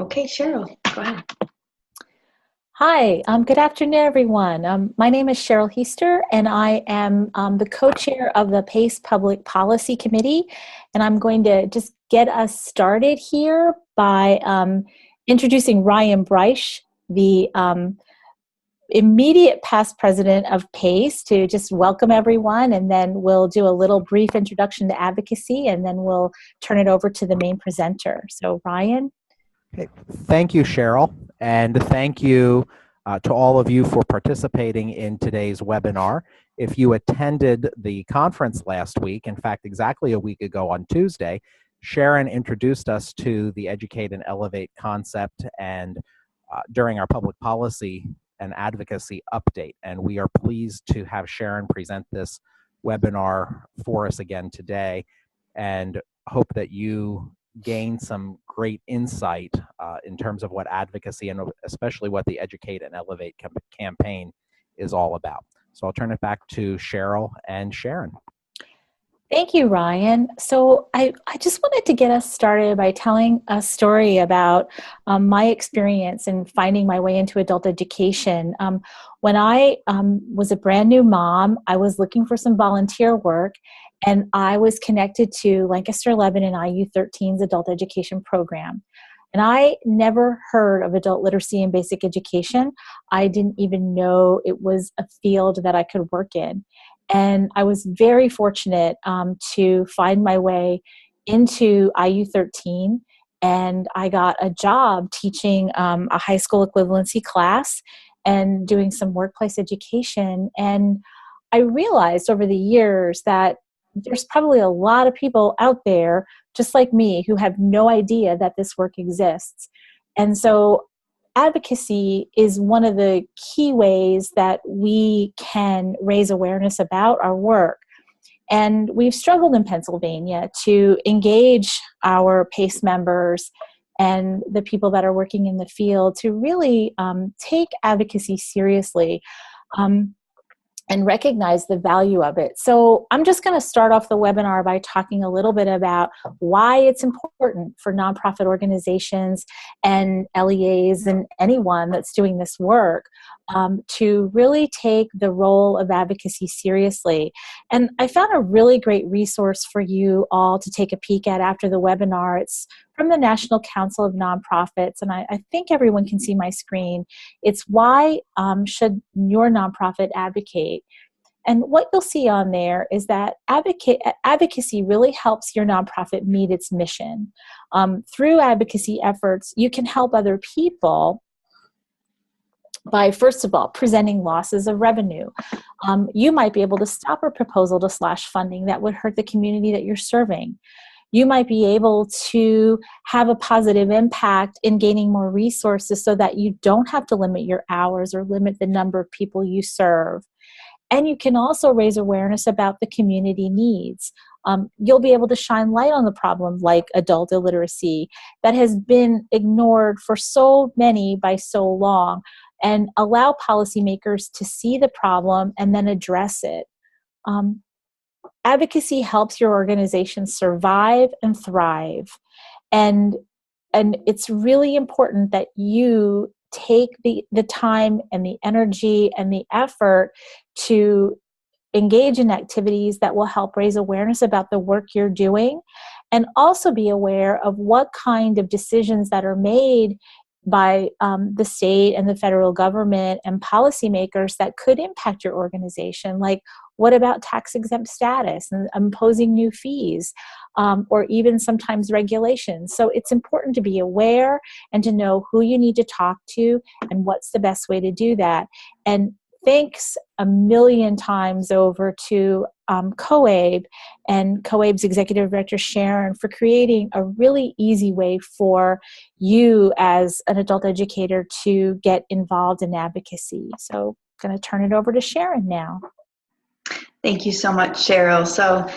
Okay, Cheryl, go ahead. Hi, good afternoon, everyone. My name is Cheryl Heister, and I am the co-chair of the PACE Public Policy Committee. And I'm going to just get us started here by introducing Ryan Breisch, the immediate past president of PACE, to just welcome everyone, and then we'll do a little brief introduction to advocacy, and then we'll turn it over to the main presenter. So Ryan. Okay. Thank you, Cheryl, and thank you to all of you for participating in today's webinar. If you attended the conference last week, in fact, exactly a week ago on Tuesday, Sharon introduced us to the Educate and Elevate concept and during our public policy and advocacy update, and we are pleased to have Sharon present this webinar for us again today, and hope that you gain some great insight in terms of what advocacy and especially what the Educate and Elevate campaign is all about. So I'll turn it back to Cheryl and Sharon. Thank you, Ryan. So I just wanted to get us started by telling a story about my experience in finding my way into adult education. When I was a brand new mom, I was looking for some volunteer work, and I was connected to Lancaster Lebanon IU13's adult education program. And I never heard of adult literacy and basic education. I didn't even know it was a field that I could work in. And I was very fortunate to find my way into IU13, and I got a job teaching a high school equivalency class and doing some workplace education. And I realized over the years that there's probably a lot of people out there just like me who have no idea that this work exists. And so advocacy is one of the key ways that we can raise awareness about our work. And we've struggled in Pennsylvania to engage our PACE members and the people that are working in the field to really take advocacy seriously and recognize the value of it. So I'm just going to start off the webinar by talking a little bit about why it's important for nonprofit organizations and LEAs and anyone that's doing this work to really take the role of advocacy seriously. And I found a really great resource for you all to take a peek at after the webinar. It's from the National Council of Nonprofits, and I think everyone can see my screen. It's Why Should Your Nonprofit Advocate? And what you'll see on there is that advocacy really helps your nonprofit meet its mission. Through advocacy efforts, you can help other people by, first of all, presenting losses of revenue. You might be able to stop a proposal to slash funding that would hurt the community that you're serving. You might be able to have a positive impact in gaining more resources so that you don't have to limit your hours or limit the number of people you serve. And you can also raise awareness about the community needs. You'll be able to shine light on the problem like adult illiteracy that has been ignored for so many by so long, and allow policymakers to see the problem and then address it. Advocacy helps your organization survive and thrive. And it's really important that you take the time and the energy and the effort to engage in activities that will help raise awareness about the work you're doing, and also be aware of what kind of decisions that are made by the state and the federal government and policymakers that could impact your organization. Like, what about tax-exempt status and imposing new fees, or even sometimes regulations? So it's important to be aware and to know who you need to talk to and what's the best way to do that. And thanks a million times over to COABE and COABE's Executive Director Sharon for creating a really easy way for you as an adult educator to get involved in advocacy. So I'm going to turn it over to Sharon now. Thank you so much, Cheryl. So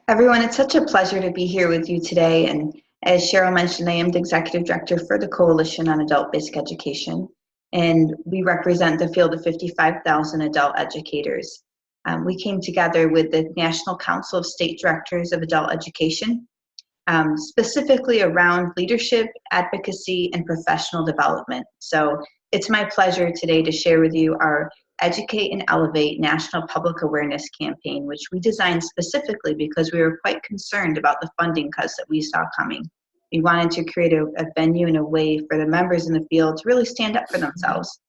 everyone, it's such a pleasure to be here with you today. And as Cheryl mentioned, I am the Executive Director for the Coalition on Adult Basic Education. And we represent the field of 55,000 adult educators. We came together with the National Council of State Directors of Adult Education specifically around leadership, advocacy, and professional development. So it's my pleasure today to share with you our Educate and Elevate National Public Awareness Campaign, which we designed specifically because we were quite concerned about the funding cuts that we saw coming. We wanted to create a venue and a way for the members in the field to really stand up for themselves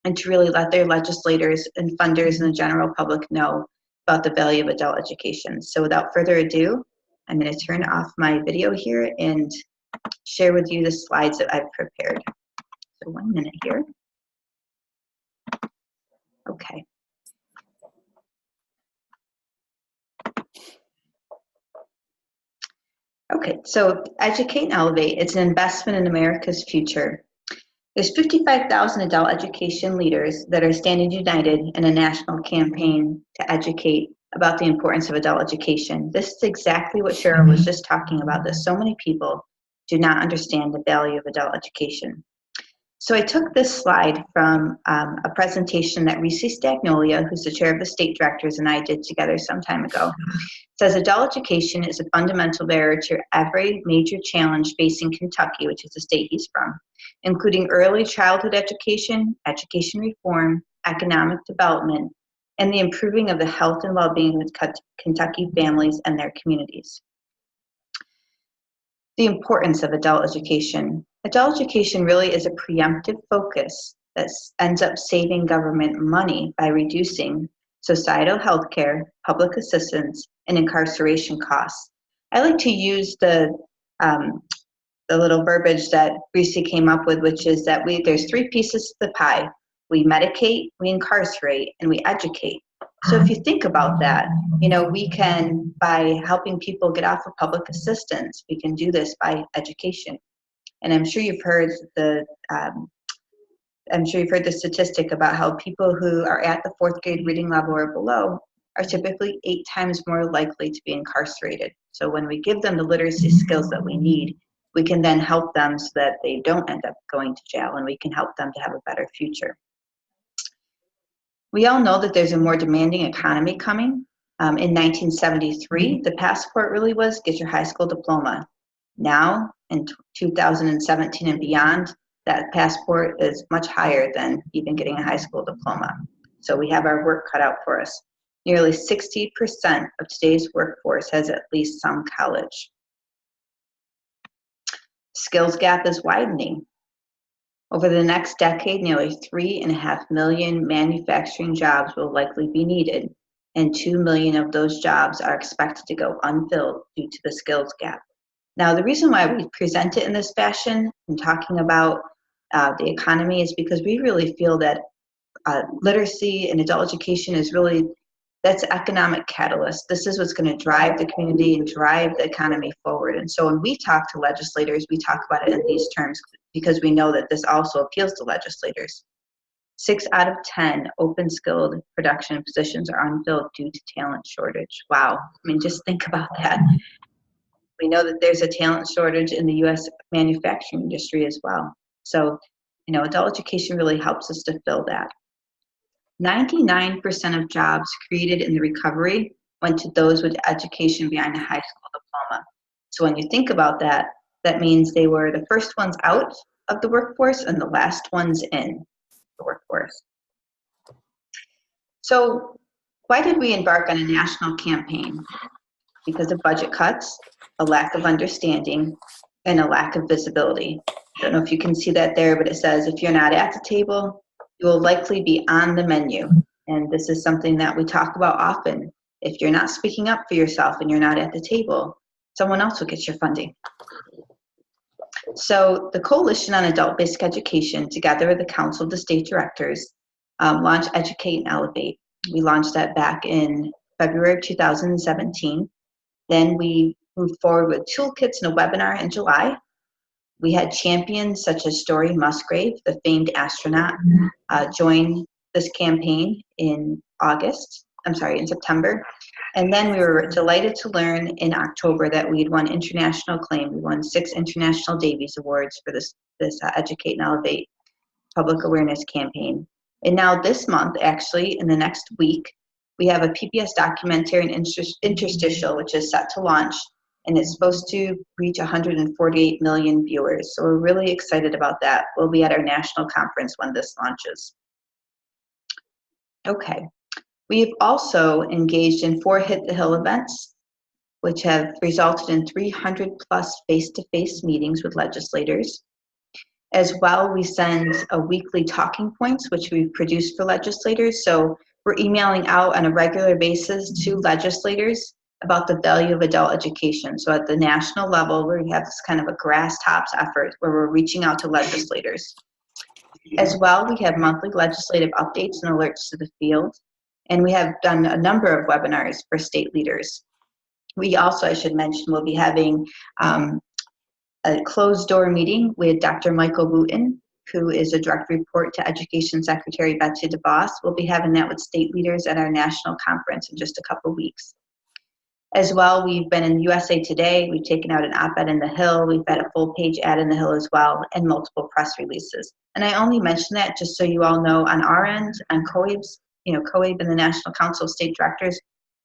and to really let their legislators and funders and the general public know about the value of adult education. So without further ado, I'm going to turn off my video here and share with you the slides that I've prepared. So 1 minute here. Okay. Okay, so Educate and Elevate, it's an investment in America's future. There's 55,000 adult education leaders that are standing united in a national campaign to educate about the importance of adult education. This is exactly what Cheryl was just talking about, that so many people do not understand the value of adult education. So I took this slide from a presentation that Reese Stagnolia, who's the chair of the state directors, and I did together some time ago. It says adult education is a fundamental barrier to every major challenge facing Kentucky, which is the state he's from, including early childhood education, education reform, economic development, and the improving of the health and well-being of Kentucky families and their communities. The importance of adult education. Adult education really is a preemptive focus that ends up saving government money by reducing societal health care, public assistance, and incarceration costs. I like to use the little verbiage that Reese came up with, which is that there's three pieces to the pie. We medicate, we incarcerate, and we educate. So if you think about that, we can, by helping people get off of public assistance, we can do this by education. And I'm sure you've heard the statistic about how people who are at the 4th grade reading level or below are typically 8 times more likely to be incarcerated. So when we give them the literacy skills that we need, we can then help them so that they don't end up going to jail, and we can help them to have a better future. We all know that there's a more demanding economy coming. In 1973, the passport really was get your high school diploma. Now, in 2017 and beyond, that passport is much higher than even getting a high school diploma. So we have our work cut out for us. Nearly 60% of today's workforce has at least some college. Skills gap is widening. Over the next decade, nearly 3.5 million manufacturing jobs will likely be needed, and 2 million of those jobs are expected to go unfilled due to the skills gap. Now, the reason why we present it in this fashion and talking about the economy is because we really feel that literacy and adult education is really, that's economic catalyst. This is what's going to drive the community and drive the economy forward. And so when we talk to legislators, we talk about it in these terms because we know that this also appeals to legislators. 6 out of 10 open skilled production positions are unfilled due to talent shortage. Wow. I mean, just think about that. We know that there's a talent shortage in the U.S. manufacturing industry as well. So, adult education really helps us to fill that. 99% of jobs created in the recovery went to those with education behind a high school diploma. So when you think about that, that means they were the first ones out of the workforce and the last ones in the workforce. So why did we embark on a national campaign? Because of budget cuts, a lack of understanding, and a lack of visibility. I don't know if you can see that there, but it says if you're not at the table, you will likely be on the menu. And this is something that we talk about often. If you're not speaking up for yourself and you're not at the table, someone else will get your funding. So the Coalition on Adult Basic Education, together with the Council of the State Directors, launched Educate and Elevate. We launched that back in February of 2017. Then we moved forward with toolkits and a webinar in July. We had champions such as Story Musgrave, the famed astronaut, join this campaign in September. And then we were delighted to learn in October that we had won international acclaim. We won 6 International Davies Awards for this Educate and Elevate public awareness campaign. And now this month, actually, in the next week, we have a PBS documentary and interstitial, which is set to launch and it's supposed to reach 148 million viewers. So we're really excited about that. We'll be at our national conference when this launches. Okay, we've also engaged in 4 Hit the Hill events, which have resulted in 300 plus face-to-face meetings with legislators. As well, we send a weekly talking points, which we've produced for legislators. So we're emailing out on a regular basis to legislators about the value of adult education. So at the national level, we have this kind of a grass tops effort where we're reaching out to legislators. As well, we have monthly legislative updates and alerts to the field. And we have done a number of webinars for state leaders. We also, I should mention, will be having a closed door meeting with Dr. Michael Wooten, who is a direct report to Education Secretary Betsy DeVos. We'll be having that with state leaders at our national conference in just a couple weeks. As well, we've been in USA Today. We've taken out an op-ed in the Hill. We've had a full page ad in the Hill as well, and multiple press releases. And I only mention that just so you all know, on our end, on COABE's, COABE and the National Council of State Directors,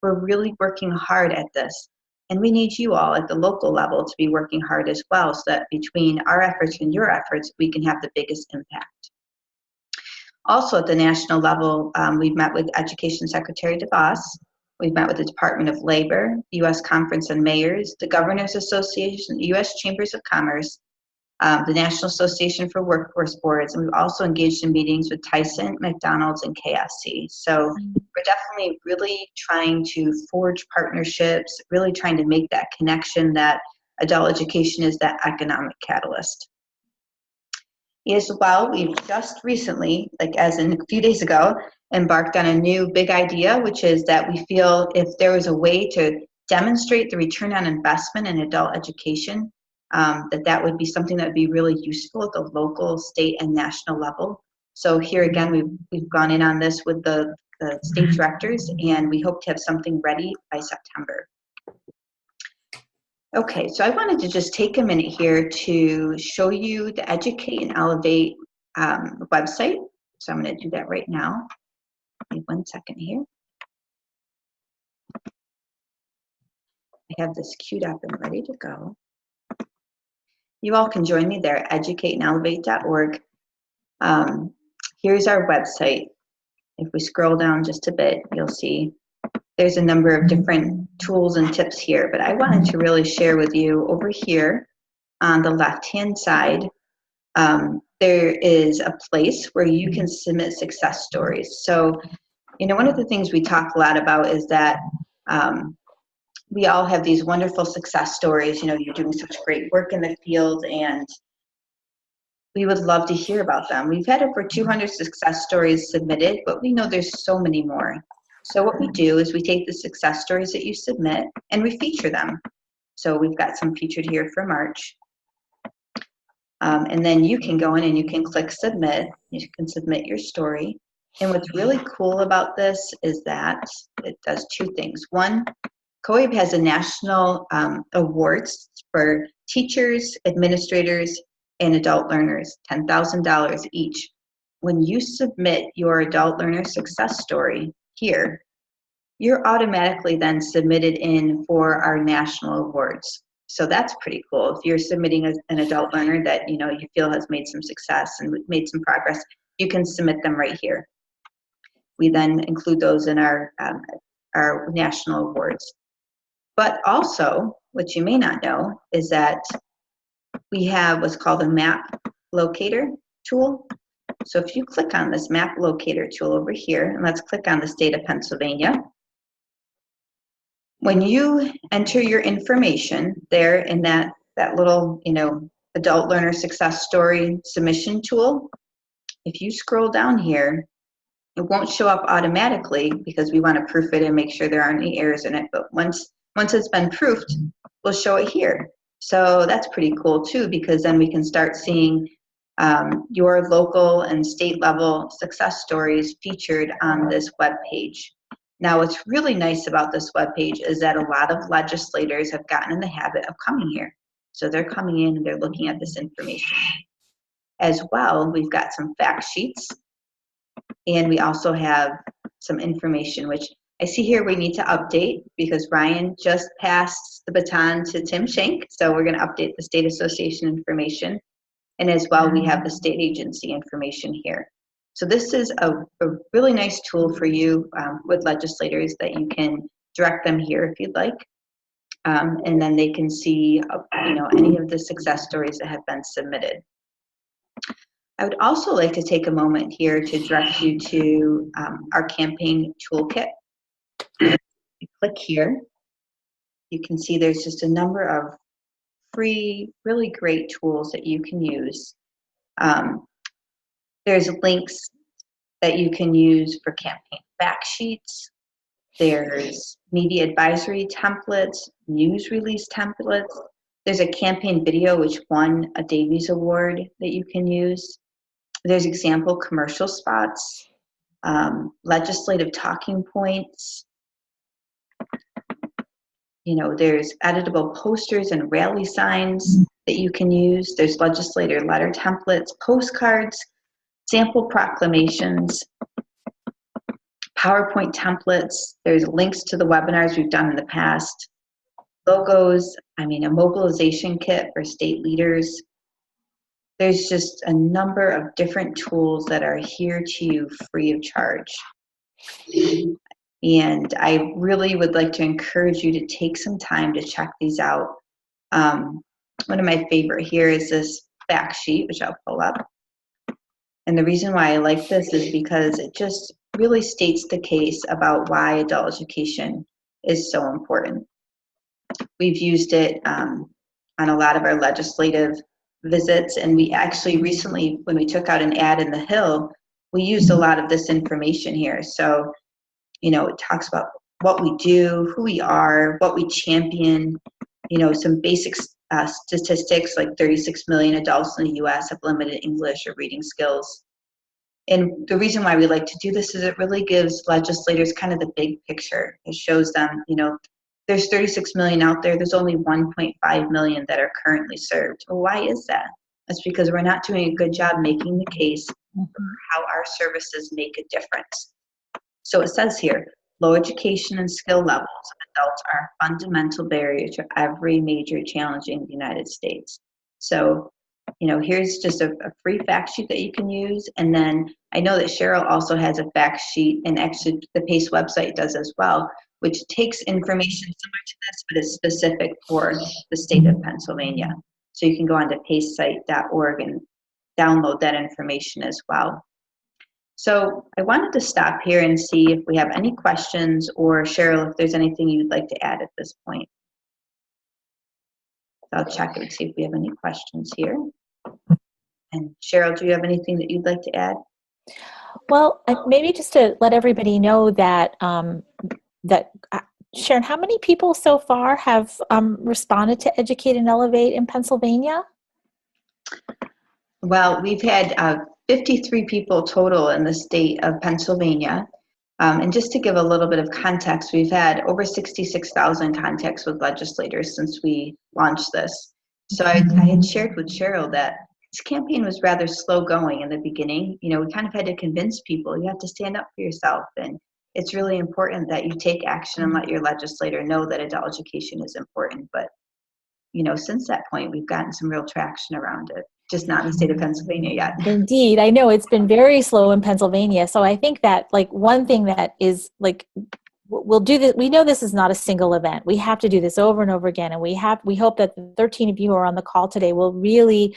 we're really working hard at this. And we need you all at the local level to be working hard as well, so that between our efforts and your efforts, we can have the biggest impact. Also at the national level, we've met with Education Secretary DeVos. We've met with the Department of Labor, the U.S. Conference of Mayors, the Governors Association, the U.S. Chambers of Commerce, the National Association for Workforce Boards, and we've also engaged in meetings with Tyson, McDonald's, and KFC. So we're definitely really trying to forge partnerships, really trying to make that connection that adult education is that economic catalyst. As well, we've just recently, like as in a few days ago, embarked on a new big idea, which is that we feel if there was a way to demonstrate the return on investment in adult education, that would be something that would be really useful at the local, state, and national level. So here again, we've gone in on this with the state directors, and we hope to have something ready by September. Okay, so I wanted to just take a minute here to show you the Educate and Elevate website. So I'm going to do that right now. Give me 1 second here. I have this queued up and ready to go. You all can join me there at educateandelevate.org. Here's our website. If we scroll down just a bit, you'll see there's a number of different tools and tips here, but I wanted to really share with you over here on the left-hand side, there is a place where you can submit success stories. So, one of the things we talk a lot about is that we all have these wonderful success stories. You're doing such great work in the field, and we would love to hear about them. We've had over 200 success stories submitted, but we know there's so many more. So what we do is we take the success stories that you submit and we feature them. So we've got some featured here for March. And then you can go in and you can click submit. You can submit your story. And what's really cool about this is that it does 2 things. One, COABE has a national awards for teachers, administrators, and adult learners, $10,000 each. When you submit your adult learner success story here, you're automatically then submitted in for our national awards. So that's pretty cool. If you're submitting an adult learner that you feel has made some success and made some progress, you can submit them right here. We then include those in our national awards. But also, what you may not know is that we have what's called a map locator tool. So if you click on this map locator tool over here, and let's click on the state of Pennsylvania. When you enter your information there in that little, adult learner success story submission tool, if you scroll down here, it won't show up automatically because we want to proof it and make sure there aren't any errors in it. But once it's been proofed, we'll show it here. So that's pretty cool too, because then we can start seeing your local and state level success stories featured on this web page. Now, what's really nice about this webpage is that a lot of legislators have gotten in the habit of coming here. So they're coming in and they're looking at this information. As well, we've got some fact sheets, and we also have some information, which I see here we need to update because Ryan just passed the baton to Tim Schenk. So we're going to update the state association information. And as well, we have the state agency information here. So this is a really nice tool for you with legislators that you can direct them here if you'd like. And then they can see, any of the success stories that have been submitted. I would also like to take a moment here to direct you to our campaign toolkit. You click here. You can see there's just a number of free, really great tools that you can use. There's links that you can use for campaign fact sheets. There's media advisory templates, news release templates. There's a campaign video which won a Davies Award that you can use. There's example commercial spots, legislative talking points. There's editable posters and rally signs that you can use. There's legislator letter templates, postcards, sample proclamations, PowerPoint templates. There's links to the webinars we've done in the past, logos, a mobilization kit for state leaders. There's just a number of different tools that are here to you free of charge. And I really would like to encourage you to take some time to check these out. One of my favorite here is this fact sheet, which I'll pull up. And the reason why I like this is because it just really states the case about why adult education is so important. We've used it on a lot of our legislative visits, and we actually recently, when we took out an ad in the Hill, we used a lot of this information here. So, it talks about what we do, who we are, what we champion, some basic statistics like 36 million adults in the US have limited English or reading skills. And the reason why we like to do this is it really gives legislators kind of the big picture. It shows them, there's 36 million out there, there's only 1.5 million that are currently served. Well, why is that? That's because we're not doing a good job making the case for how our services make a difference. So it says here, low education and skill levels of adults are a fundamental barrier to every major challenge in the United States. So, here's just a free fact sheet that you can use. And then I know that Cheryl also has a fact sheet, and actually the PACE website does as well, which takes information similar to this, but is specific for the state of Pennsylvania. So you can go on to pacesite.org and download that information as well. So I wanted to stop here and see if we have any questions, or Cheryl, if there's anything you'd like to add at this point. I'll check and see if we have any questions here. And Cheryl, do you have anything that you'd like to add? Well, maybe just to let everybody know that Sharon, how many people so far have responded to Educate and Elevate in Pennsylvania? Well, we've had 53 people total in the state of Pennsylvania. And just to give a little bit of context, we've had over 66,000 contacts with legislators since we launched this. So I had shared with Cheryl that this campaign was rather slow going in the beginning. We kind of had to convince people, you have to stand up for yourself. And it's really important that you take action and let your legislator know that adult education is important. But, since that point, we've gotten some real traction around it. Just not in the state of Pennsylvania yet. Indeed. I know it's been very slow in Pennsylvania. So I think that one thing that is we'll do this. We know this is not a single event. We have to do this over and over again. And we hope that the 13 of you who are on the call today will really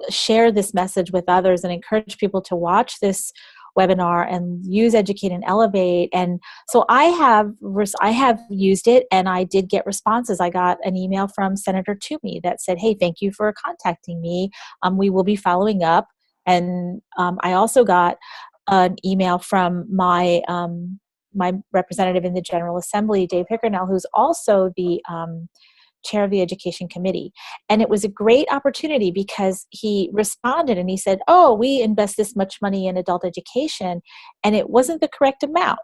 share this message with others and encourage people to watch this webinar and use Educate and Elevate. And so I have used it, and I did get responses. I got an email from Senator Toomey that said, hey, thank you for contacting me. We will be following up. And I also got an email from my representative in the General Assembly, Dave Hickernell, who's also the chair of the Education Committee. And it was a great opportunity because he responded and he said, oh, we invest this much money in adult education, and it wasn't the correct amount.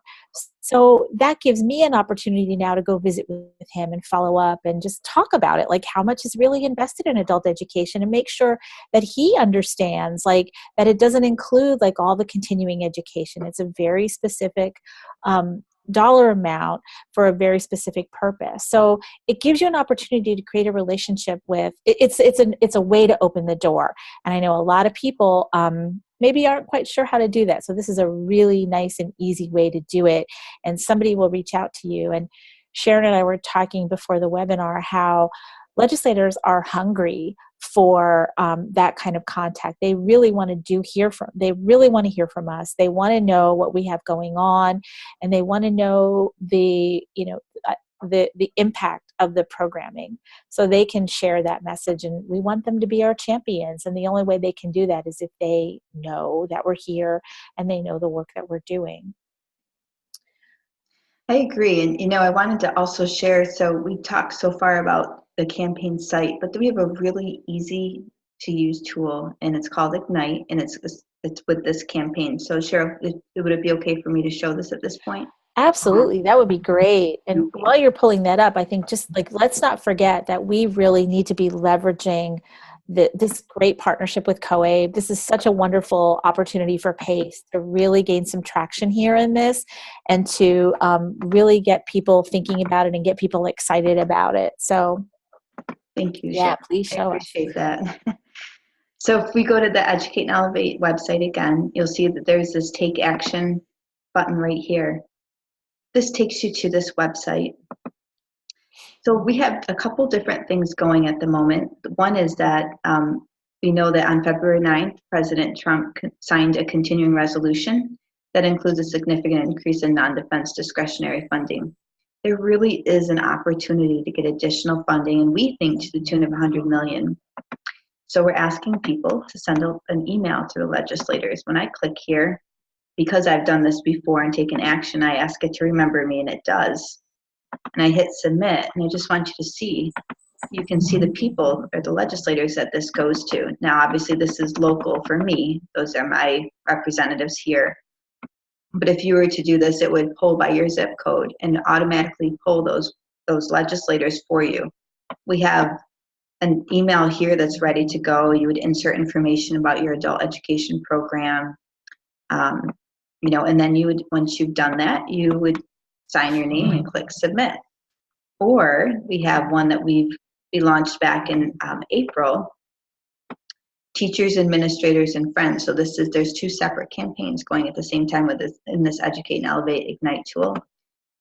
So that gives me an opportunity now to go visit with him and follow up and just talk about it, how much is really invested in adult education, and make sure that he understands that it doesn't include all the continuing education. It's a very specific dollar amount for a very specific purpose. So it gives you an opportunity to create a relationship with, it's a way to open the door. And I know a lot of people maybe aren't quite sure how to do that. So this is a really nice and easy way to do it. And somebody will reach out to you. And Sharon and I were talking before the webinar how legislators are hungry for that kind of contact. They really want to hear from us. They want to know what we have going on, and they want to know the impact of the programming, so they can share that message. And we want them to be our champions. And the only way they can do that is if they know that we're here and they know the work that we're doing. I agree. And, I wanted to also share, so we talked so far about the campaign site, but then we have a really easy to use tool, and it's called Ignite, and it's with this campaign. So Cheryl, would it be okay for me to show this at this point? Absolutely. That would be great. And while you're pulling that up, I think just let's not forget that we really need to be leveraging this great partnership with COABE. This is such a wonderful opportunity for PACE to really gain some traction here in this, and to really get people thinking about it and get people excited about it. So thank you. Yeah, Cheryl. please show us. I appreciate that. So if we go to the Educate and Elevate website again, you'll see that there's this Take Action button right here. This takes you to this website. So we have a couple different things going at the moment. One is that we know that on February 9th, President Trump signed a continuing resolution that includes a significant increase in non-defense discretionary funding. There really is an opportunity to get additional funding, and we think to the tune of $100 million. So we're asking people to send an email to the legislators. When I click here, because I've done this before and taken action, I ask it to remember me, and it does. And I hit submit, and I just want you to see, you can see the people or the legislators that this goes to. Now, obviously, this is local for me. Those are my representatives here. But if you were to do this, it would pull by your zip code and automatically pull those legislators for you. We have an email here that's ready to go. You would insert information about your adult education program, and then you would, once you've done that, you would sign your name and click submit. Or we have one that we launched back in April, teachers, administrators, and friends. So there's two separate campaigns going at the same time in this Educate and Elevate Ignite tool.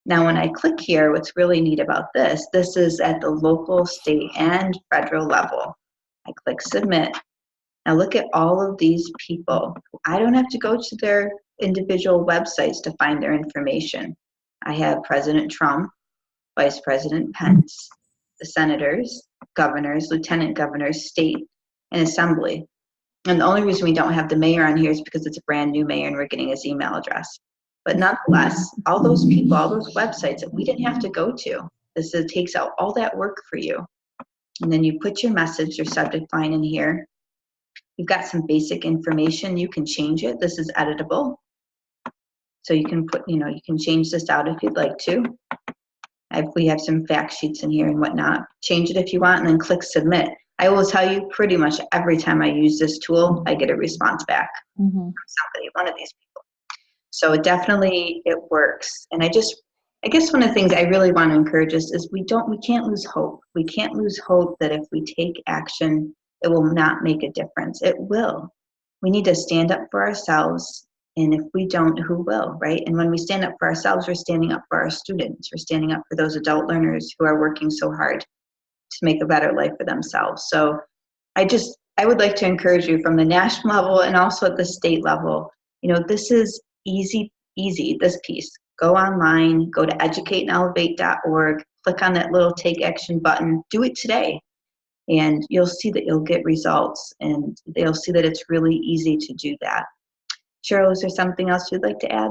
Now, when I click here, what's really neat about this is at the local, state, and federal level. I click submit. Now look at all of these people. I don't have to go to their individual websites to find their information. I have President Trump, Vice President Pence, the senators, governors, lieutenant governors, state, and assembly. And the only reason we don't have the mayor on here is because it's a brand new mayor and we're getting his email address. But nonetheless, all those people, all those websites that we didn't have to go to, takes out all that work for you. And then you put your message, your subject line in here. You've got some basic information. You can change it. This is editable. So you can you can change this out if you'd like to. We have some fact sheets in here and whatnot. Change it if you want, and then click submit. I will tell you, pretty much every time I use this tool, I get a response back from somebody, one of these people. So it works. And I guess one of the things I really want to encourage us is we can't lose hope. We can't lose hope that if we take action, it will not make a difference. It will. We need to stand up for ourselves. And if we don't, who will, right? And when we stand up for ourselves, we're standing up for our students. We're standing up for those adult learners who are working so hard to make a better life for themselves. So I would like to encourage you from the national level and also at the state level. This is easy, this piece. Go online, go to educateandelevate.org, click on that little take action button, do it today. And you'll see that you'll get results, and they'll see that it's really easy to do that. Cheryl, is there something else you'd like to add?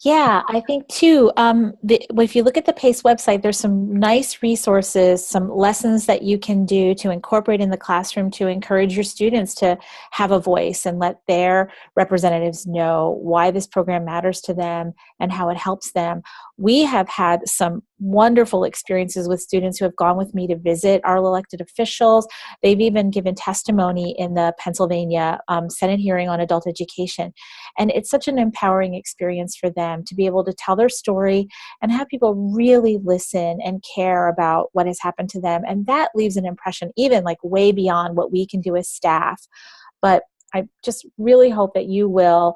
Yeah, I think too, if you look at the PACE website, there's some nice resources, some lessons that you can do to incorporate in the classroom to encourage your students to have a voice and let their representatives know why this program matters to them and how it helps them. We have had some wonderful experiences with students who have gone with me to visit our elected officials. They've even given testimony in the Pennsylvania Senate hearing on adult education. And it's such an empowering experience for them to be able to tell their story and have people really listen and care about what has happened to them. And that leaves an impression even like way beyond what we can do as staff. But I just really hope that you will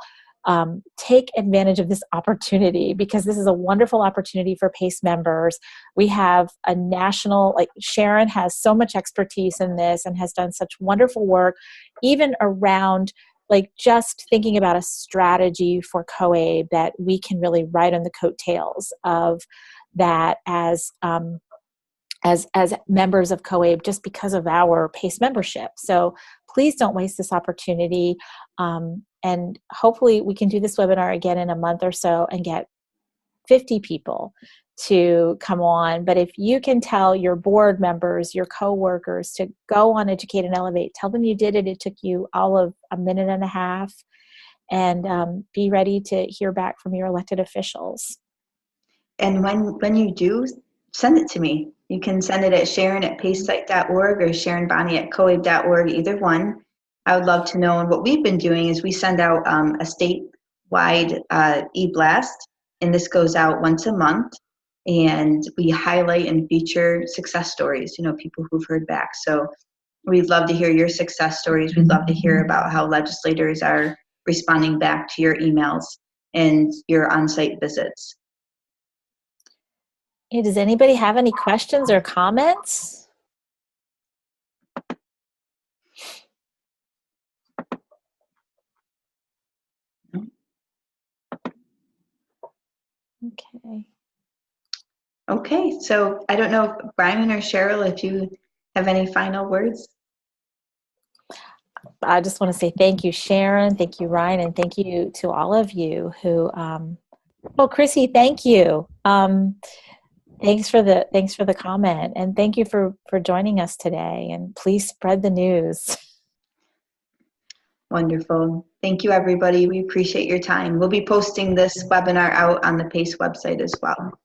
take advantage of this opportunity, because this is a wonderful opportunity for PACE members. We have a national, like Sharon has so much expertise in this and has done such wonderful work, even around like just thinking about a strategy for COABE that we can really ride on the coattails of that as members of COABE, just because of our PACE membership. So please don't waste this opportunity. And hopefully we can do this webinar again in a month or so and get 50 people to come on. But if you can tell your board members, your coworkers to go on Educate and Elevate, tell them you did it. It took you all of a minute and a half, and be ready to hear back from your elected officials. And when you do, send it to me. You can send it at sharon@pacesite.org or sharonbonney@coabe.org, either one. I would love to know. And what we've been doing is we send out a statewide e-blast, and this goes out once a month. And we highlight and feature success stories, people who've heard back. So we'd love to hear your success stories. We'd love to hear about how legislators are responding back to your emails and your on-site visits. Hey, does anybody have any questions or comments? Okay, so I don't know if Brian or Cheryl, if you have any final words. I just want to say thank you, Sharon, thank you, Ryan, and thank you to all of you who, Chrissy, thank you. Thanks for the comment, and thank you for joining us today, and please spread the news. Wonderful. Thank you, everybody. We appreciate your time. We'll be posting this webinar out on the PACE website as well.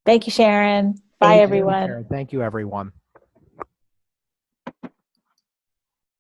Thank you, Sharon. Bye, everyone. Thank you, everyone.